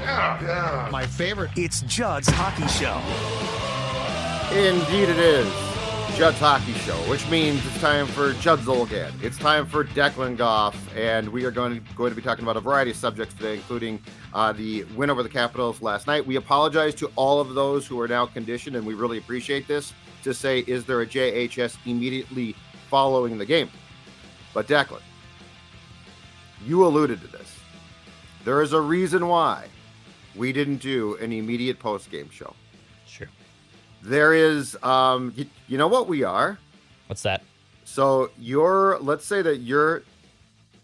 My favorite. It's Judd's Hockey Show. Indeed it is. Judd's Hockey Show, which means it's time for Judd Zulgad. It's time for Declan Goff, and we are going to be talking about a variety of subjects today, including the win over the Capitals last night. We apologize to all of those who are now conditioned, and we really appreciate this, to say, is there a JHS immediately following the game? But Declan, you alluded to this. There is a reason why we didn't do an immediate post-game show. Sure. There is, you know what we are? What's that? So let's say that you're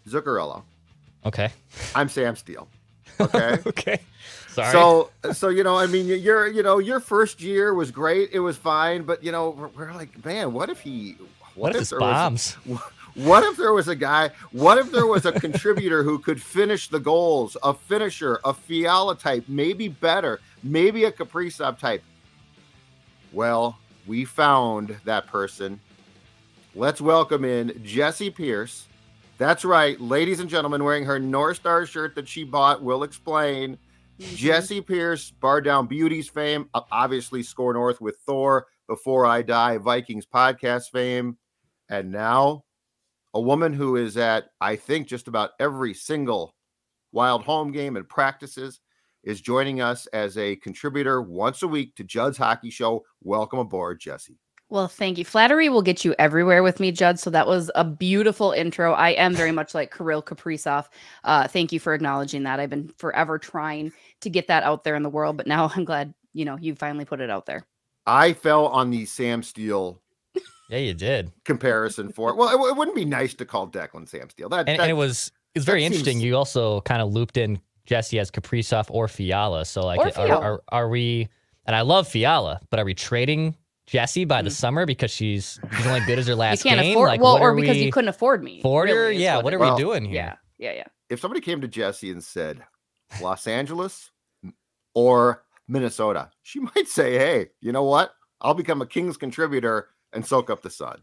Zuccarello. Okay. I'm Sam Steele. Okay. Okay. Sorry. So, I mean, your first year was great. It was fine. But, we're like, man, what if this bombs? What if there was a guy, what if there was a contributor who could finish the goals, a finisher, a Fiala type, maybe better, maybe a Kaprizov type? Well, we found that person. Let's welcome in Jessie Pierce. That's right, ladies and gentlemen, wearing her North Star shirt that she bought. Will explain. Mm-hmm. Jessie Pierce, Bar Down Beauties fame, obviously Score North with Thor, Before I Die, Vikings podcast fame, and now a woman who is at, I think, just about every single Wild home game and practices, is joining us as a contributor once a week to Judd's Hockey Show. Welcome aboard, Jessie. Well, thank you. Flattery will get you everywhere with me, Judd. So that was a beautiful intro. I am very much like Kirill Kaprizov. Thank you for acknowledging that. I've been forever trying to get that out there in the world, but now I'm glad, you finally put it out there. I fell on the Sam Steele. Yeah, you did. Comparison for it. Well, it wouldn't be nice to call Declan Sam Steele. And it was very interesting. You also kind of looped in Jessie as Kaprizov or Fiala. So are we, and I love Fiala, but are we trading Jessie by the summer because she's only good as her last you can't game? Afford, or because you couldn't afford me. Really, yeah. What are we doing here? Yeah. If somebody came to Jessie and said Los Angeles or Minnesota, she might say, hey, you know what? I'll become a Kings contributor and soak up the sun.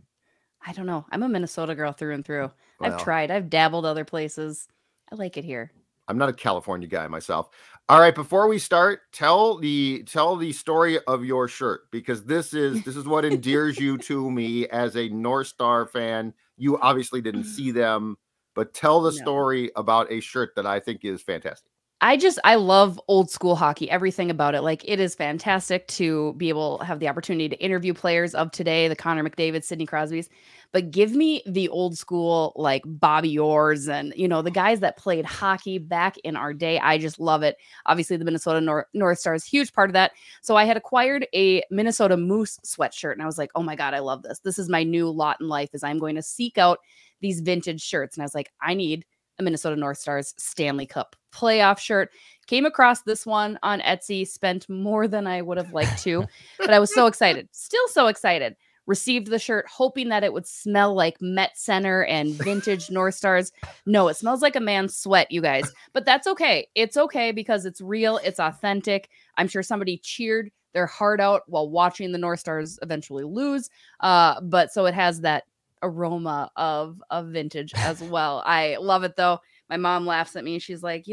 I don't know. I'm a Minnesota girl through and through. Well, I've tried. I've dabbled other places. I like it here. I'm not a California guy myself. All right, before we start, tell the story of your shirt, because this is what endears you to me as a North Star fan. You obviously didn't see them, but tell the story about a shirt that I think is fantastic. I love old school hockey, everything about it. Like, it is fantastic to be able to have the opportunity to interview players of today, the Connor McDavid, Sidney Crosby's, but give me the old school, like Bobby Orrs and, the guys that played hockey back in our day. I just love it. Obviously the Minnesota North Star is a huge part of that. So I had acquired a Minnesota Moose sweatshirt and I was like, oh my God, I love this. This is my new lot in life, is I'm going to seek out these vintage shirts. And I was like, I need a Minnesota North Stars Stanley Cup playoff shirt. Came across this one on Etsy, spent more than I would have liked to, but I was so excited. Still so excited. Received the shirt, hoping that it would smell like Met Center and vintage North Stars. No, it smells like a man's sweat, you guys. But that's okay. It's okay because it's real. It's authentic. I'm sure somebody cheered their heart out while watching the North Stars eventually lose. But so it has that aroma of vintage as well. I love it though. My mom laughs at me. She's like,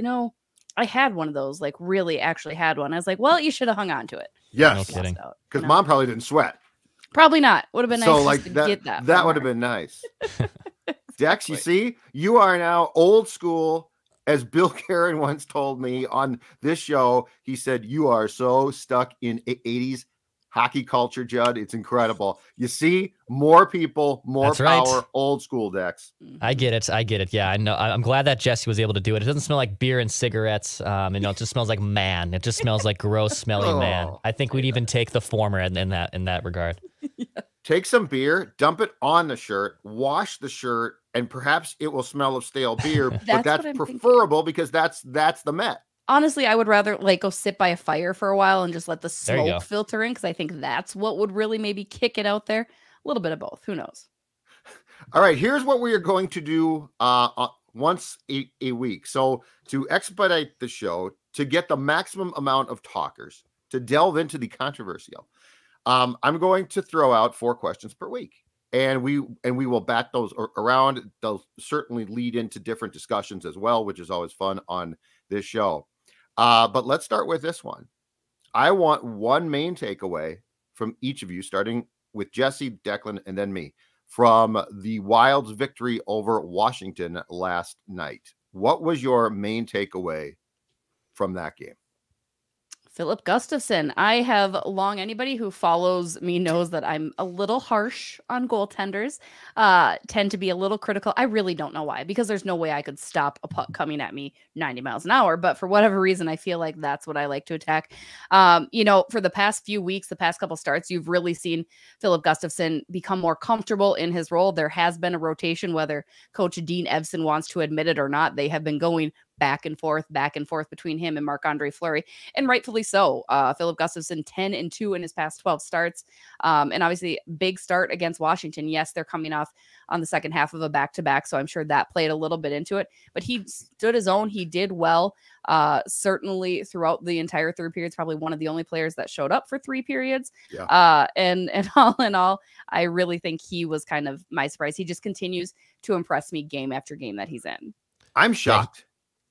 I had one of those, like really actually had one. I was like, well, you should have hung on to it. Yes. No kidding. Because mom probably didn't sweat. Probably not. Would have been nice to get that. That would have been nice. Dex, you see, you are now old school. As Bill Karen once told me on this show, he said, you are so stuck in 80s hockey culture, Judd. It's incredible. You see, more people, more That's power, right. Old school, Dex. I get it. Yeah, I know. I'm glad that Jessie was able to do it. It doesn't smell like beer and cigarettes. It just smells like man. It just smells like gross smelling man. I think we'd even take the former in that regard. Yeah. Take some beer, dump it on the shirt, wash the shirt, and perhaps it will smell of stale beer. But that's preferable because that's the Met. Honestly, I would rather go sit by a fire for a while and just let the smoke filter in, because I think that's what would really maybe kick it out there. A little bit of both. Who knows? All right, here's what we are going to do once a week. So to expedite the show, to get the maximum amount of talkers, to delve into the controversial, I'm going to throw out 4 questions per week. And we will bat those around. They'll certainly lead into different discussions as well, which is always fun on this show. But let's start with this one. I want one main takeaway from each of you, starting with Jesse, Declan, and then me, from the Wild's victory over Washington last night. What was your main takeaway from that game? Filip Gustavsson. Anybody who follows me knows that I'm a little harsh on goaltenders, tend to be a little critical. I really don't know why, because there's no way I could stop a puck coming at me 90 miles an hour. But for whatever reason, I feel like that's what I like to attack. For the past few weeks, the past couple starts, you've really seen Filip Gustavsson become more comfortable in his role. There has been a rotation, whether Coach Dean Evason wants to admit it or not. They have been going back and forth between him and Marc-Andre Fleury, and rightfully so. Filip Gustavsson 10-2 in his past 12 starts. And obviously big start against Washington. Yes, they're coming off on the second half of a back-to-back, so I'm sure that played a little bit into it, but he stood his own. He did well, certainly throughout the entire third period. It's probably one of the only players that showed up for 3 periods. Yeah. And all in all, I really think he was kind of my surprise. He just continues to impress me game after game that he's in. I'm shocked.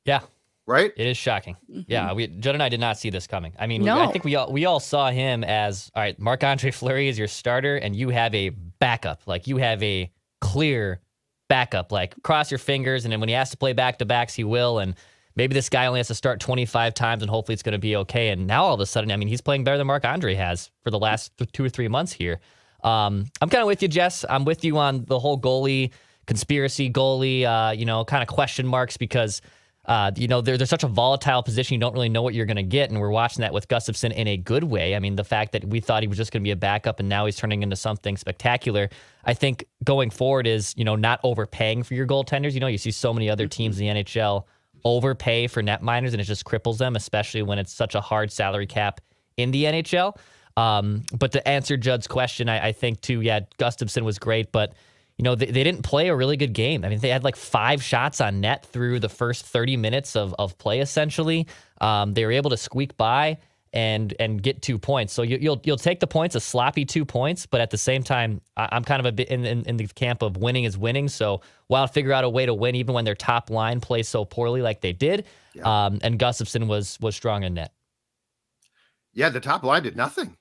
Yeah. Right? It is shocking. Mm-hmm. Yeah. Judd and I did not see this coming. I mean, no. I think we all saw him as, all right, Marc-Andre Fleury is your starter and you have a backup. Like, you have a clear backup. Like, cross your fingers, and then when he has to play back-to-backs, he will. And maybe this guy only has to start 25 times and hopefully it's going to be okay. And now all of a sudden, I mean, he's playing better than Marc-Andre has for the last 2 or 3 months here. I'm kind of with you, Jess. I'm with you on the whole goalie conspiracy, kind of question marks, because they're such a volatile position. You don't really know what you're going to get. And we're watching that with Gustavsson in a good way. I mean, the fact that we thought he was just going to be a backup and now he's turning into something spectacular, I think going forward is, not overpaying for your goaltenders. You see so many other teams in the NHL overpay for netminders, and it just cripples them, especially when it's such a hard salary cap in the NHL. But to answer Judd's question, I think too, Gustavsson was great, but they didn't play a really good game. I mean, they had like 5 shots on net through the first 30 minutes of play, essentially. They were able to squeak by and get 2 points. So you'll take the points, a sloppy 2 points, but at the same time, I'm kind of a bit in the camp of winning is winning. So Wild figure out a way to win even when their top line plays so poorly like they did. Yeah. And Gustavsson was strong in net. Yeah, the top line did nothing.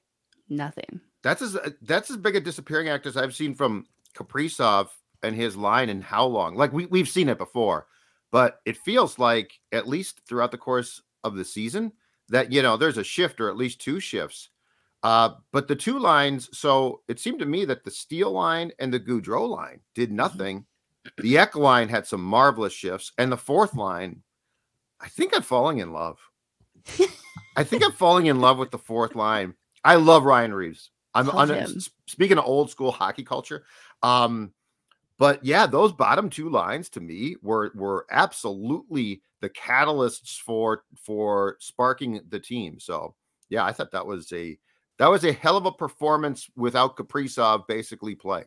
Nothing. That's as big a disappearing act as I've seen from Kaprizov and his line in how long? Like, we've seen it before, but it feels like, at least throughout the course of the season, that there's a shift, or at least 2 shifts. But the 2 lines, so it seemed to me that the Steele line and the Gaudreau line did nothing. The Ek line had some marvelous shifts, and the 4th line, I think I'm falling in love. I think I'm falling in love with the 4th line. I love Ryan Reeves. Speaking of old school hockey culture. But yeah, those bottom 2 lines to me were absolutely the catalysts for sparking the team. So yeah, I thought that was a hell of a performance without Kaprizov basically playing.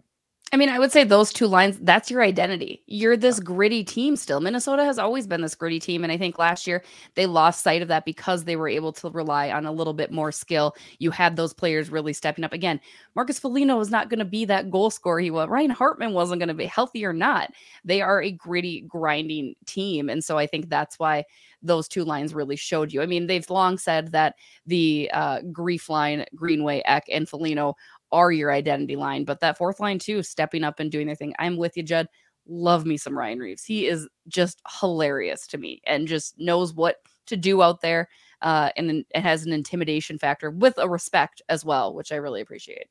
I mean, I would say those 2 lines, that's your identity. You're this gritty team still. Minnesota has always been this gritty team. And I think last year they lost sight of that because they were able to rely on a little bit more skill. You had those players really stepping up. Again, Marcus Foligno was not going to be that goal scorer he was. Ryan Hartman wasn't going to be, healthy or not. They are a gritty, grinding team. And so I think that's why those 2 lines really showed you. I mean, they've long said that the Grief line, Greenway, Ek, and Foligno are your identity line, but that 4th line too, stepping up and doing their thing. I'm with you, Judd. Love me some Ryan Reeves. He is just hilarious to me and just knows what to do out there, and it has an intimidation factor with a respect as well, which I really appreciate.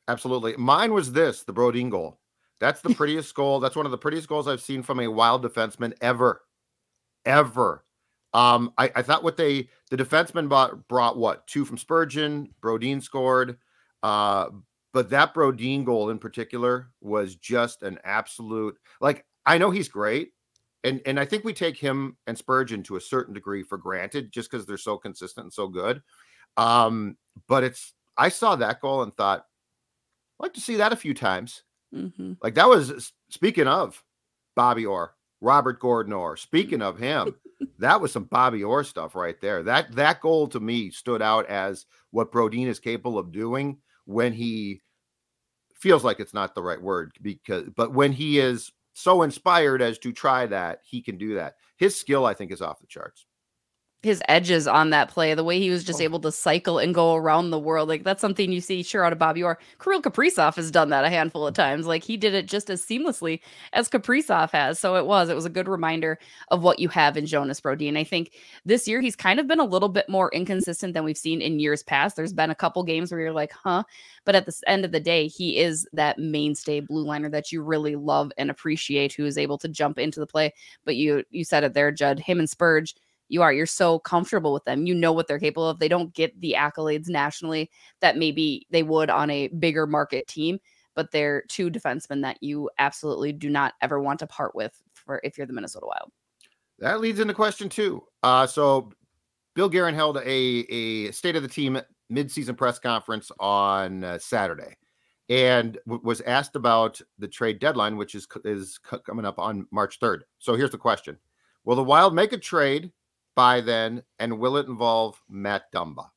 Absolutely. Mine was the Brodin goal. That's the prettiest goal. That's one of the prettiest goals I've seen from a Wild defenseman ever. I thought the defenseman brought what? 2 from Spurgeon. Brodin scored. But that Brodin goal in particular was just an absolute, like, I know he's great. And I think we take him and Spurgeon to a certain degree for granted just because they're so consistent and so good. But I saw that goal and thought, I'd like to see that a few times. Mm-hmm. Like, that was, speaking of Bobby Orr, Robert Gordon Orr, speaking of him, that was some Bobby Orr stuff right there. That goal to me stood out as what Brodin is capable of doing when he feels like it's not the right word, but when he is so inspired as to try that, he can do that. His skill, I think, is off the charts. his edges on that play, the way he was just able to cycle and go around the world. Like, that's something you see sure out of Bobby Orr. Kirill Kaprizov has done that a handful of times. Like, he did it just as seamlessly as Kaprizov has. So it was a good reminder of what you have in Jonas Brodin. I think this year he's kind of been a little bit more inconsistent than we've seen in years past. There's been a couple games where you're like, huh? But at the end of the day, he is that mainstay blue liner that you really love and appreciate, who is able to jump into the play. But you said it there, Judd, him and Spurge, you're so comfortable with them. You know what they're capable of. They don't get the accolades nationally that maybe they would on a bigger market team, but they're two defensemen that you absolutely do not ever want to part with for if you're the Minnesota Wild. That leads into question 2. So Bill Guerin held a state of the team midseason press conference on Saturday, and was asked about the trade deadline, which is coming up on March 3rd. So here's the question: will the Wild make a trade by then, and will it involve Matt Dumba?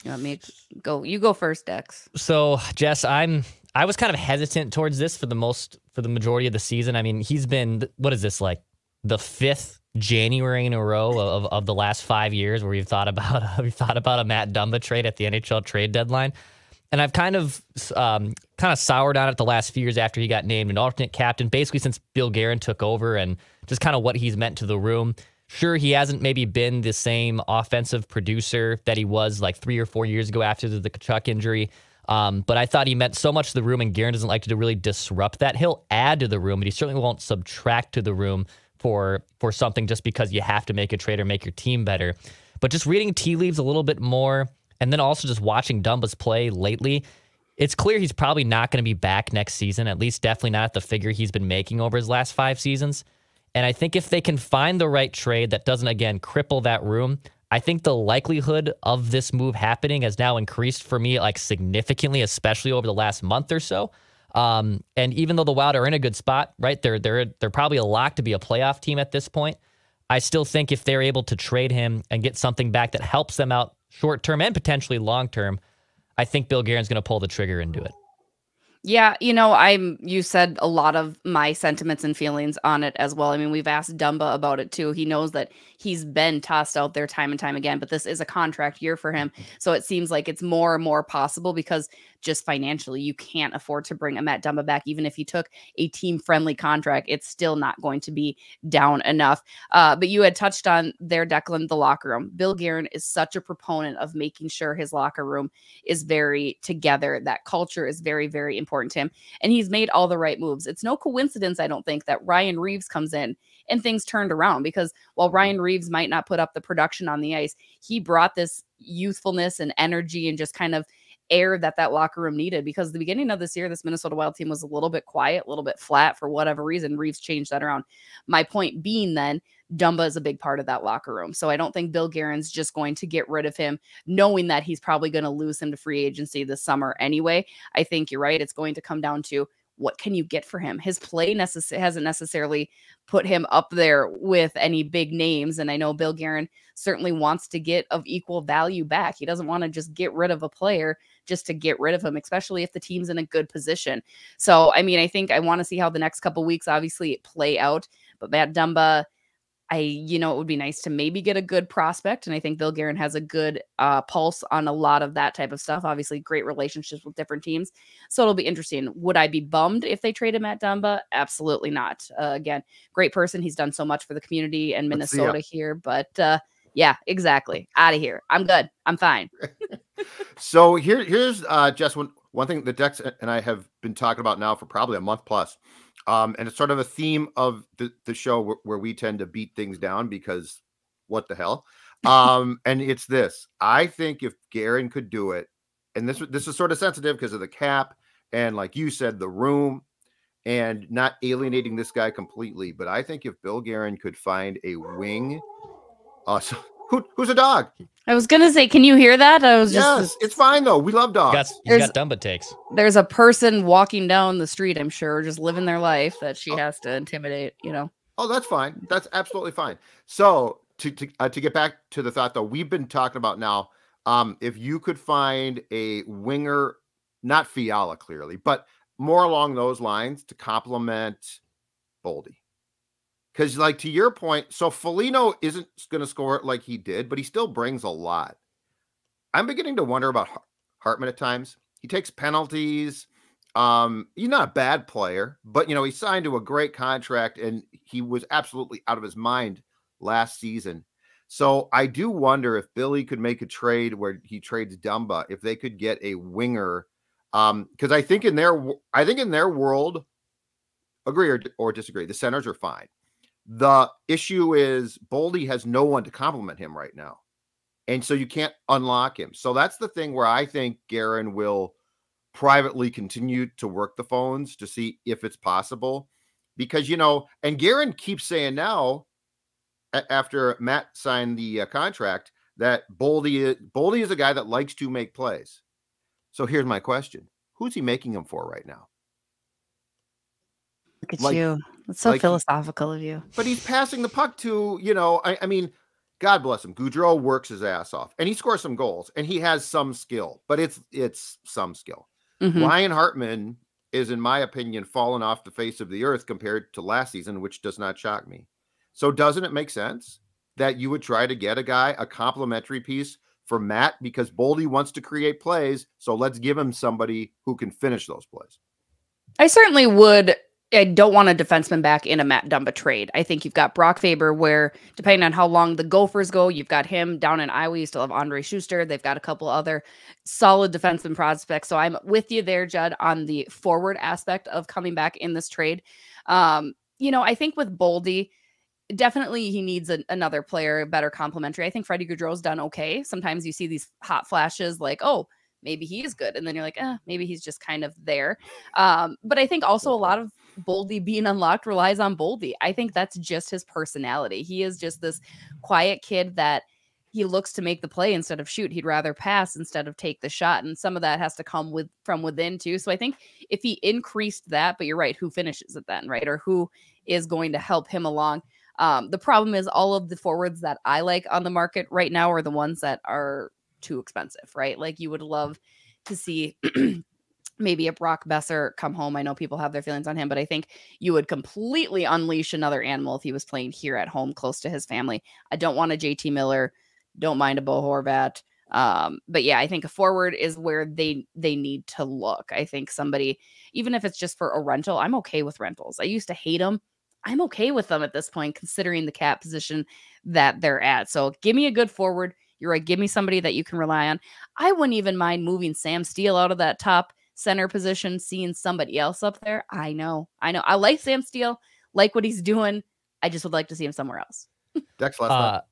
You want me to go? You go first, Dex. So, Jess, I was kind of hesitant towards this for the majority of the season. I mean, he's been, what is this, like the 5th January in a row of the last 5 years where we've thought about a Matt Dumba trade at the NHL trade deadline. And I've kind of soured on it the last few years after he got named an alternate captain, basically since Bill Guerin took over, and just kind of what he's meant to the room. Sure, he hasn't maybe been the same offensive producer that he was like 3 or 4 years ago after the Tkachuk injury. But I thought he meant so much to the room, and Guerin doesn't like to really disrupt that. He'll add to the room, but he certainly won't subtract to the room for something just because you have to make a trade or make your team better. But just reading tea leaves a little bit more, and then also just watching Dumba's play lately, it's clear he's probably not going to be back next season, at least definitely not at the figure he's been making over his last 5 seasons. And I think if they can find the right trade that doesn't, again, cripple that room, I think the likelihood of this move happening has now increased for me like significantly, especially over the last month or so. And even though the Wild are in a good spot, right, they're probably a lock to be a playoff team at this point. I still think if they're able to trade him and get something back that helps them out short term and potentially long term, I think Bill Guerin's going to pull the trigger and do it. Yeah, you said a lot of my sentiments and feelings on it as well. I mean, we've asked Dumba about it too. He knows that he's been tossed out there time and time again, but this is a contract year for him. So it seems like it's more and more possible because just financially, you can't afford to bring a Matt Dumba back. Even if he took a team-friendly contract, it's still not going to be down enough. But you had touched on there, Declan, the locker room. Bill Guerin is such a proponent of making sure his locker room is very together. That culture is very, very important to him. And he's made all the right moves. It's no coincidence, I don't think, that Ryan Reeves comes in and things turned around, because while Ryan Reeves might not put up the production on the ice, he brought this youthfulness and energy and just kind of air that locker room needed, because the beginning of this year, this Minnesota Wild team was a little bit quiet, a little bit flat for whatever reason. Reeves changed that around. My point being then, Dumba is a big part of that locker room. So I don't think Bill Guerin's just going to get rid of him, knowing that he's probably going to lose him to free agency this summer anyway. I think you're right. It's going to come down to what can you get for him? His play hasn't necessarily put him up there with any big names. And I know Bill Guerin certainly wants to get of equal value back. He doesn't want to just get rid of a player just to get rid of him, especially if the team's in a good position. So, I mean, I think I want to see how the next couple weeks obviously play out. But Matt Dumba, it would be nice to maybe get a good prospect. And I think Bill Guerin has a good pulse on a lot of that type of stuff. Obviously, great relationships with different teams. So it'll be interesting. Would I be bummed if they traded Matt Dumba? Absolutely not. Again, great person. He's done so much for the community and Minnesota here. But yeah, exactly. Out of here. I'm good. I'm fine. So here's just one thing that Dex and I have been talking about now for probably a month plus. And it's sort of a theme of the show where we tend to beat things down because what the hell? And it's this. I think if Guerin could do it, and this is sort of sensitive because of the cap and, like you said, the room and not alienating this guy completely. But I think if Bill Guerin could find a wing, who's a dog? I was gonna say, can you hear that? Yes, it's fine though. We love dogs. You got Dumba takes. There's a person walking down the street, I'm sure, just living their life that she has to intimidate. Oh, that's fine. That's absolutely fine. So to get back to the thought though, we've been talking about now. If you could find a winger, not Fiala clearly, but more along those lines to complement Boldy. Because, like, to your point, so Foligno isn't going to score like he did, but he still brings a lot. I'm beginning to wonder about Hartman at times. He takes penalties. He's not a bad player, but, he signed to a great contract, and he was absolutely out of his mind last season. So I do wonder if Billy could make a trade where he trades Dumba, if they could get a winger. Because I think in their world, agree or disagree, the centers are fine. The issue is Boldy has no one to complement him right now. And so you can't unlock him. So that's the thing where I think Guerin will privately continue to work the phones to see if it's possible. Because, and Guerin keeps saying now, after Matt signed the contract, that Boldy is a guy that likes to make plays. So here's my question. Who's he making them for right now? Look at you. It's so philosophical of you. But he's passing the puck to, I mean, God bless him. Gaudreau works his ass off, and he scores some goals, and he has some skill, but it's some skill. Mm-hmm. Ryan Hartman is, in my opinion, fallen off the face of the earth compared to last season, which does not shock me. So doesn't it make sense that you would try to get a complimentary piece for Matt, because Boldy wants to create plays, so let's give him somebody who can finish those plays? I certainly would. I don't want a defenseman back in a Matt Dumba trade. I think you've got Brock Faber, where depending on how long the Gophers go, you've got him down in Iowa. You still have Andre Schuster. They've got a couple other solid defenseman prospects. So I'm with you there, Judd, on the forward aspect of coming back in this trade. I think with Boldy, definitely he needs another player, better complementary. I think Freddie Gaudreau's done okay. Sometimes you see these hot flashes like, oh, maybe he is good. And then you're like, maybe he's just kind of there. But I think also a lot of Boldy being unlocked relies on Boldy. I think that's just his personality. He is just this quiet kid that he looks to make the play instead of shoot. He'd rather pass instead of take the shot. And some of that has to come from within too. So I think if he increased that, but you're right, who finishes it then, right? Or who is going to help him along? The problem is all of the forwards that I like on the market right now are the ones that are too expensive, right? Like you would love to see maybe a Brock Besser come home. I know people have their feelings on him, but I think you would completely unleash another animal if he was playing here at home close to his family. I don't want a JT Miller. Don't mind a Bo Horvat. But yeah, I think a forward is where they need to look. I think somebody, even if it's just for a rental, I'm okay with rentals. I used to hate them. I'm okay with them at this point, considering the cap position that they're at. So give me a good forward. You're right. Give me somebody that you can rely on. I wouldn't even mind moving Sam Steele out of that top center position, seeing somebody else up there. I know. I like Sam Steele, like what he's doing. I just would like to see him somewhere else. Dex, last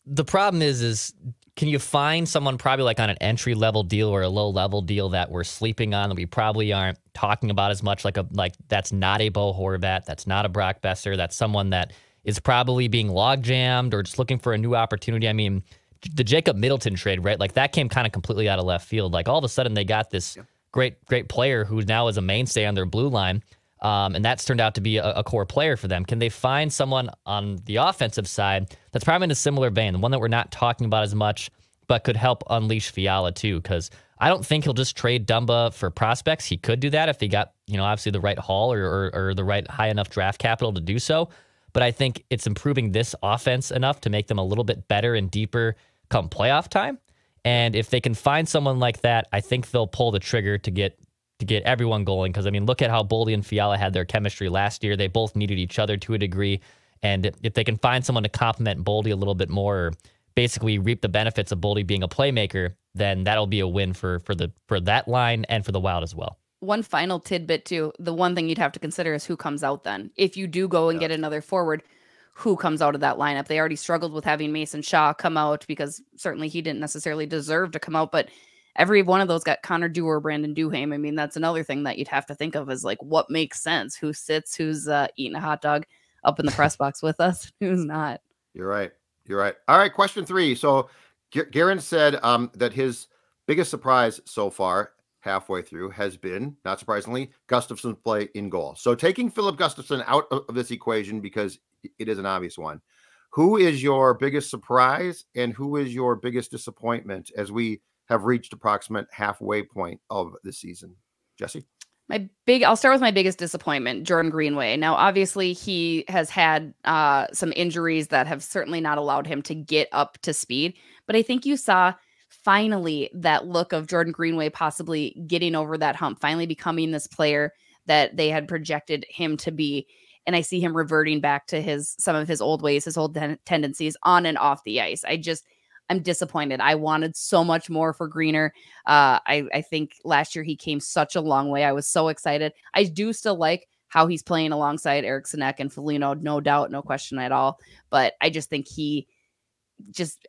the problem is can you find someone probably like on an entry level deal or a low level deal that we're sleeping on that we probably aren't talking about as much, like that's not a Bo Horvat, that's not a Brock Besser, that's someone that is probably being log jammed or just looking for a new opportunity. I mean, the Jacob Middleton trade, right? Like that came kind of completely out of left field. Like all of a sudden they got this great player who now is a mainstay on their blue line. And that's turned out to be a core player for them. Can they find someone on the offensive side that's probably in a similar vein, the one that we're not talking about as much, but could help unleash Fiala too? Because I don't think he'll just trade Dumba for prospects. He could do that if he got, obviously the right haul or the right high enough draft capital to do so. But I think it's improving this offense enough to make them a little bit better and deeper come playoff time. And if they can find someone like that, I think they'll pull the trigger to get everyone going. Because, I mean, look at how Boldy and Fiala had their chemistry last year. They both needed each other to a degree. And if they can find someone to complement Boldy a little bit more, or basically reap the benefits of Boldy being a playmaker, then that'll be a win for that line and for the Wild as well. One final tidbit too. The one thing you'd have to consider is who comes out then. If you do go and get another forward, who comes out of that lineup? They already struggled with having Mason Shaw come out because certainly he didn't necessarily deserve to come out, but every one of those got Connor Dewar, Brandon Duhaime. I mean, that's another thing that you'd have to think of is like what makes sense. Who sits, who's eating a hot dog up in the press box with us, who's not. You're right. All right, question 3. So Guerin said that his biggest surprise so far, halfway through, has been, not surprisingly, Gustafsson's play in goal. So taking Philip Gustafsson out of this equation, because it is an obvious one, who is your biggest surprise and who is your biggest disappointment as we have reached approximate halfway point of the season? Jesse? I'll start with my biggest disappointment, Jordan Greenway. Now, obviously, he has had some injuries that have certainly not allowed him to get up to speed. But I think you saw finally that look of Jordan Greenway possibly getting over that hump, finally becoming this player that they had projected him to be. And I see him reverting back to some of his old ways, his old tendencies on and off the ice. I'm disappointed. I wanted so much more for Greener. I think last year he came such a long way. I was so excited. I do still like how he's playing alongside Eric Sinek and Foligno, no doubt, no question at all. But I just think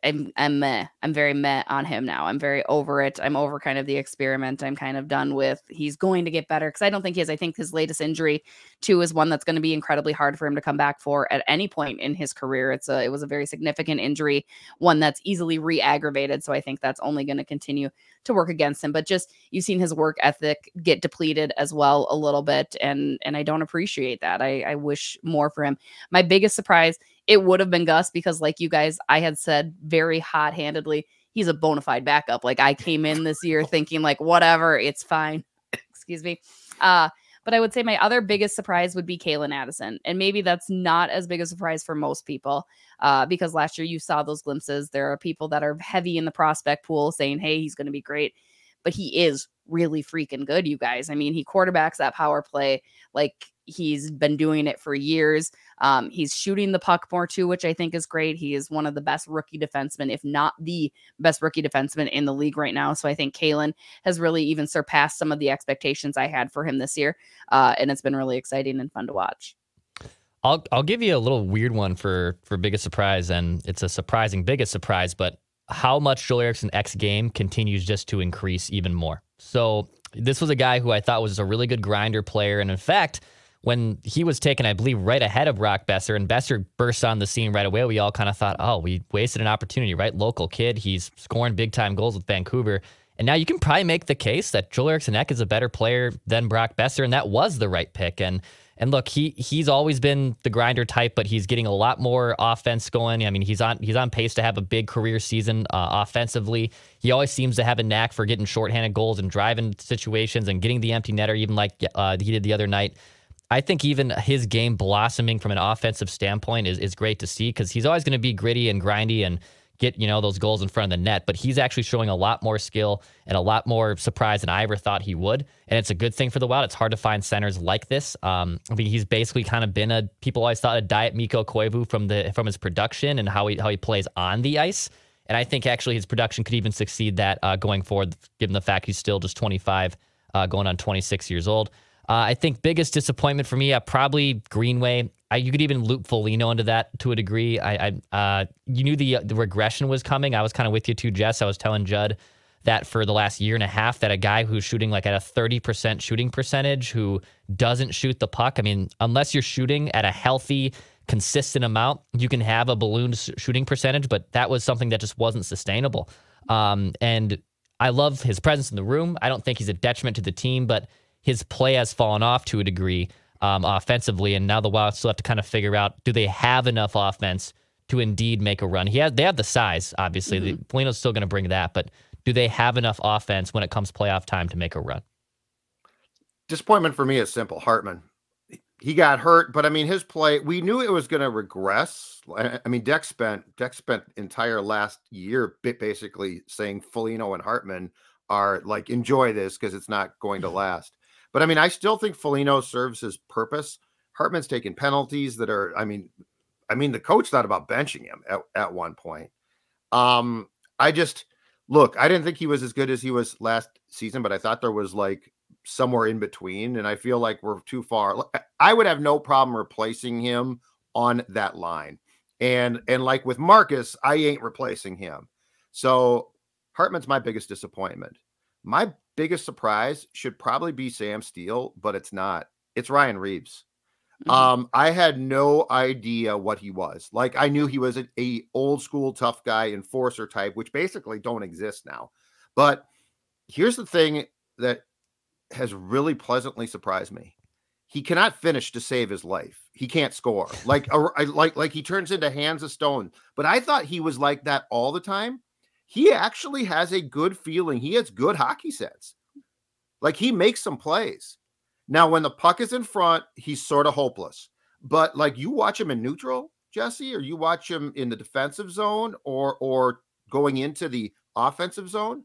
I'm meh. I'm very meh on him now. I'm very over it. I'm over kind of the experiment. I'm kind of done with he's going to get better, because I don't think he is. I think his latest injury too is one that's going to be incredibly hard for him to come back for at any point in his career. It was a very significant injury, one that's easily re-aggravated. So I think that's only going to continue to work against him. But just you've seen his work ethic get depleted as well a little bit, and I don't appreciate that. I wish more for him. My biggest surprise, it would have been Gus, because like you guys, I had said very hot-handedly, he's a bona fide backup. Like I came in this year thinking like, whatever, it's fine. Excuse me. But I would say my other biggest surprise would be Calen Addison. And maybe that's not as big a surprise for most people, because last year you saw those glimpses. There are people that are heavy in the prospect pool saying, hey, he's going to be great. But he is really freaking good, you guys. I mean, he quarterbacks that power play like he's been doing it for years. He's shooting the puck more too, which I think is great. He is one of the best rookie defensemen, if not the best rookie defenseman in the league right now. So I think Calen has really even surpassed some of the expectations I had for him this year. And it's been really exciting and fun to watch. I'll give you a little weird one for biggest surprise, and it's a surprising biggest surprise, but how much Joel Eriksson X game continues just to increase even more. So this was a guy who I thought was a really good grinder player. And in fact, when he was taken, I believe, right ahead of Brock Boeser, and Boeser burst on the scene right away, we all kind of thought, oh, we wasted an opportunity, right? Local kid, he's scoring big-time goals with Vancouver. And now you can probably make the case that Joel Eriksson Ek is a better player than Brock Boeser, and that was the right pick. And look, he's always been the grinder type, but he's getting a lot more offense going. I mean, he's on pace to have a big career season offensively. He always seems to have a knack for getting shorthanded goals and driving situations and getting the empty netter, even like he did the other night. I think even his game blossoming from an offensive standpoint is great to see, because he's always going to be gritty and grindy and get, those goals in front of the net, but he's actually showing a lot more skill and a lot more surprise than I ever thought he would. And it's a good thing for the Wild. It's hard to find centers like this. I mean, he's basically kind of been people always thought a diet Mikko Koivu from his production and how he plays on the ice. And I think actually his production could even succeed that going forward, given the fact he's still just 25, going on 26 years old. I think biggest disappointment for me, probably Greenway. You could even loop Foligno into that to a degree. You knew the regression was coming. I was kind of with you too, Jess. I was telling Judd that for the last year and a half, that a guy who's shooting like at a 30% shooting percentage, who doesn't shoot the puck. I mean, unless you're shooting at a healthy, consistent amount, you can have a balloon shooting percentage, but that was something that just wasn't sustainable. And I love his presence in the room. I don't think he's a detriment to the team, but his play has fallen off to a degree offensively, and now the Wild still have to kind of figure out, do they have enough offense to indeed make a run? They have the size, obviously. Mm-hmm. Polino's still going to bring that, but do they have enough offense when it comes playoff time to make a run? Disappointment for me is simple. Hartman. He got hurt, but I mean, his play, we knew it was going to regress. I mean, Deck spent entire last year basically saying Foligno and Hartman are like, enjoy this because it's not going to last. But I mean, I still think Foligno serves his purpose. Hartman's taking penalties that are, I mean, the coach thought about benching him at one point. I didn't think he was as good as he was last season, but I thought there was like somewhere in between. And I feel like we're too far. I would have no problem replacing him on that line. And like with Marcus, I ain't replacing him. So Hartman's my biggest disappointment. My biggest surprise should probably be Sam Steele, but it's not. It's Ryan Reeves. Mm-hmm. I had no idea what he was. Like, I knew he was a old school tough guy, enforcer type, which basically don't exist now. But here's the thing that has really pleasantly surprised me. He cannot finish to save his life. He can't score. Like he turns into hands of stone. But I thought he was like that all the time. He actually has a good feeling. He has good hockey sense. Like, he makes some plays. Now, when the puck is in front, he's sort of hopeless. But like you watch him in neutral, Jesse, or you watch him in the defensive zone or going into the offensive zone,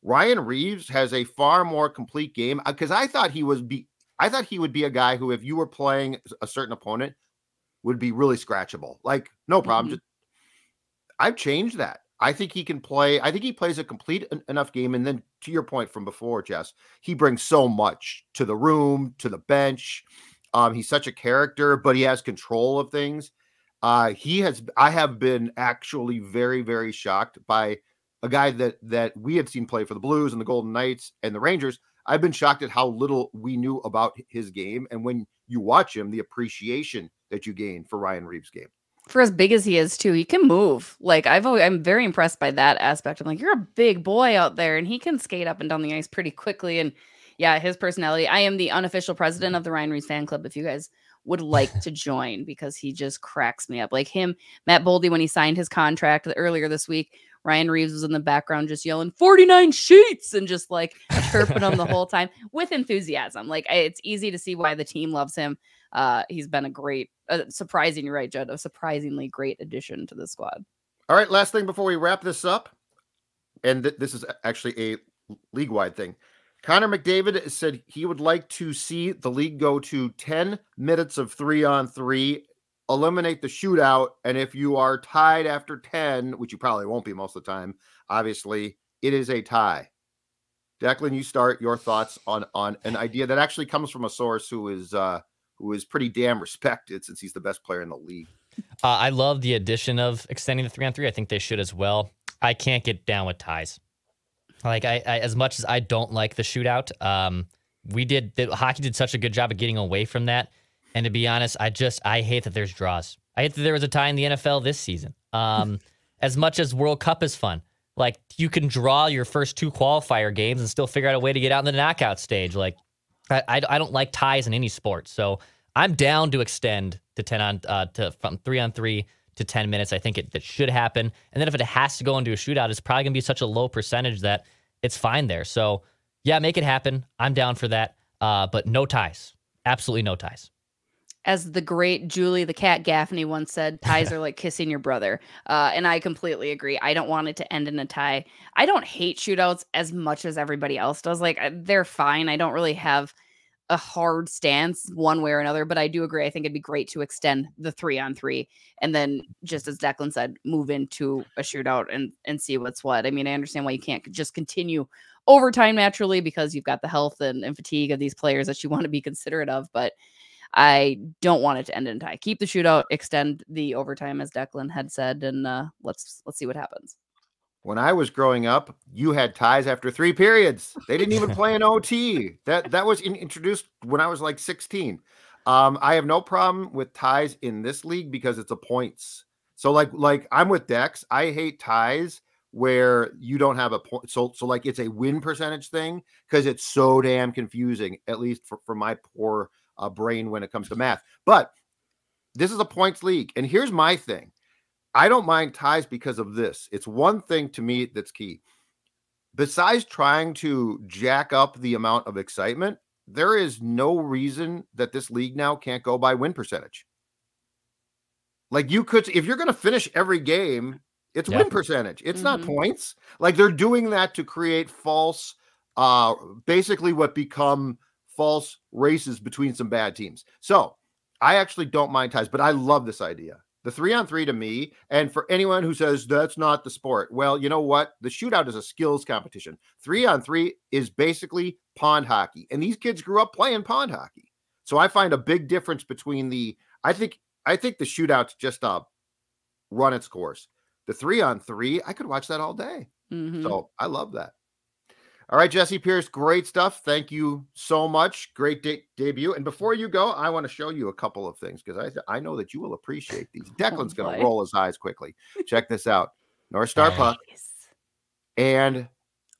Ryan Reaves has a far more complete game because I thought he would be a guy who, if you were playing a certain opponent, would be really scratchable. Like, no problem. Mm-hmm. I've changed that. I think he can play. I think he plays a complete enough game. And then to your point from before, Jess, he brings so much to the room, to the bench. He's such a character, but he has control of things. I have been actually very, very shocked by a guy that we had seen play for the Blues and the Golden Knights and the Rangers. I've been shocked at how little we knew about his game. And when you watch him, the appreciation that you gain for Ryan Reaves' game. For as big as he is too, he can move. Like I'm very impressed by that aspect. I'm like, you're a big boy out there, and he can skate up and down the ice pretty quickly. And yeah, his personality. I am the unofficial president of the Ryan Reaves fan club. If you guys would like to join, because he just cracks me up. Like him, Matt Boldy, when he signed his contract earlier this week, Ryan Reaves was in the background just yelling 49 sheets and just like chirping him the whole time with enthusiasm. Like it's easy to see why the team loves him. He's been a great, surprising, you're right, Judd, a surprisingly great addition to the squad. All right, last thing before we wrap this up, and this is actually a league-wide thing. Connor McDavid said he would like to see the league go to 10 minutes of 3-on-3, eliminate the shootout, and if you are tied after 10, which you probably won't be most of the time, obviously, it is a tie. Declan, you start your thoughts on an idea that actually comes from a source who is pretty damn respected since he's the best player in the league. I love the addition of extending the 3-on-3. I think they should as well. I can't get down with ties. Like I as much as I don't like the shootout, hockey did such a good job of getting away from that. And to be honest, I hate that there's draws. I hate that there was a tie in the NFL this season. As much as World Cup is fun, like you can draw your first 2 qualifier games and still figure out a way to get out in the knockout stage. Like I don't like ties in any sport. So I'm down to extend to from 3-on-3 to 10 minutes. I think that should happen. And then if it has to go into a shootout, it's probably going to be such a low percentage that it's fine there. So yeah, make it happen. I'm down for that. But no ties. Absolutely no ties. As the great Julie the Cat Gaffney once said, ties are like kissing your brother. And I completely agree. I don't want it to end in a tie. I don't hate shootouts as much as everybody else does. Like they're fine. I don't really have a hard stance one way or another, but I do agree. I think it'd be great to extend the 3-on-3 and then, just as Declan said, move into a shootout and see what's what. I mean, I understand why you can't just continue overtime naturally because you've got the health and fatigue of these players that you want to be considerate of, but I don't want it to end in a tie. Keep the shootout, extend the overtime, as Declan had said, and let's see what happens. When I was growing up, you had ties after 3 periods. They didn't even play an OT. That was introduced when I was like 16. I have no problem with ties in this league because it's a points. So like I'm with Dex. I hate ties where you don't have a point. So like it's a win percentage thing because it's so damn confusing, at least for my poor brain when it comes to math. But this is a points league. And here's my thing. I don't mind ties because of this. It's one thing to me that's key. Besides trying to jack up the amount of excitement, there is no reason that this league now can't go by win percentage. Like you could, if you're going to finish every game, it's win percentage. It's not points. Like they're doing that to create false, basically what become false races between some bad teams. So I actually don't mind ties, but I love this idea. The 3-on-3 to me, and for anyone who says that's not the sport, well, you know what? The shootout is a skills competition. 3-on-3 is basically pond hockey, and these kids grew up playing pond hockey. So I find a big difference between I think the shootout's just run its course. The 3-on-3, I could watch that all day. So I love that. All right, Jesse Pierce, great stuff. Thank you so much. Great debut. And before you go, I want to show you a couple of things because I know that you will appreciate these. Declan's going to roll his eyes quickly. Check this out. North Star puck and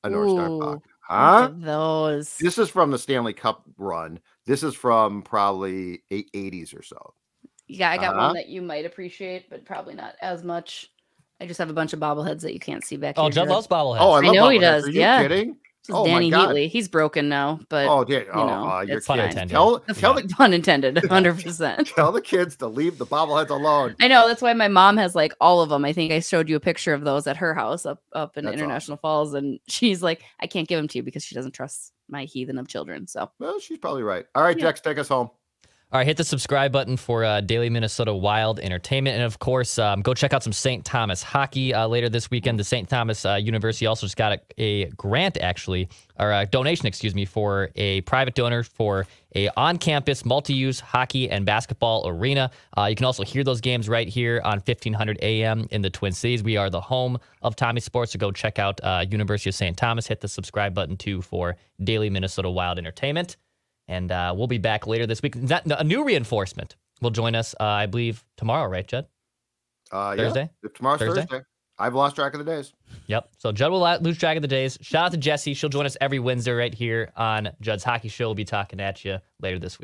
a North Star puck. Huh? Look at those. This is from the Stanley Cup run. This is from probably 80s or so. Yeah, I got one that you might appreciate, but probably not as much. I just have a bunch of bobbleheads that you can't see back here. Oh, Judd loves bobbleheads. Oh, I know bobbleheads. he does. Are you kidding? Danny Heatley. He's broken now, but you're pun intended. Tell the pun intended, 100%. Tell the kids to leave the bobbleheads alone. I know, that's why my mom has like all of them. I think I showed you a picture of those at her house up in International Falls, and she's like, I can't give them to you because she doesn't trust my heathen of children. So, well, she's probably right. All right, Jex, take us home. All right, hit the subscribe button for Daily Minnesota Wild Entertainment. And, of course, go check out some St. Thomas hockey later this weekend. The St. Thomas University also just got a grant, actually, or a donation, for a private donor for a on-campus multi-use hockey and basketball arena. You can also hear those games right here on 1500 AM in the Twin Cities. We are the home of Tommy Sports, so go check out University of St. Thomas. Hit the subscribe button, too, for Daily Minnesota Wild Entertainment. And we'll be back later this week. A new reinforcement will join us, I believe, tomorrow, right, Judd? Thursday? Yeah. If tomorrow's Thursday. I've lost track of the days. Yep. So Judd will lose track of the days. Shout out to Jessie. She'll join us every Wednesday right here on Judd's Hockey Show. We'll be talking at you later this week.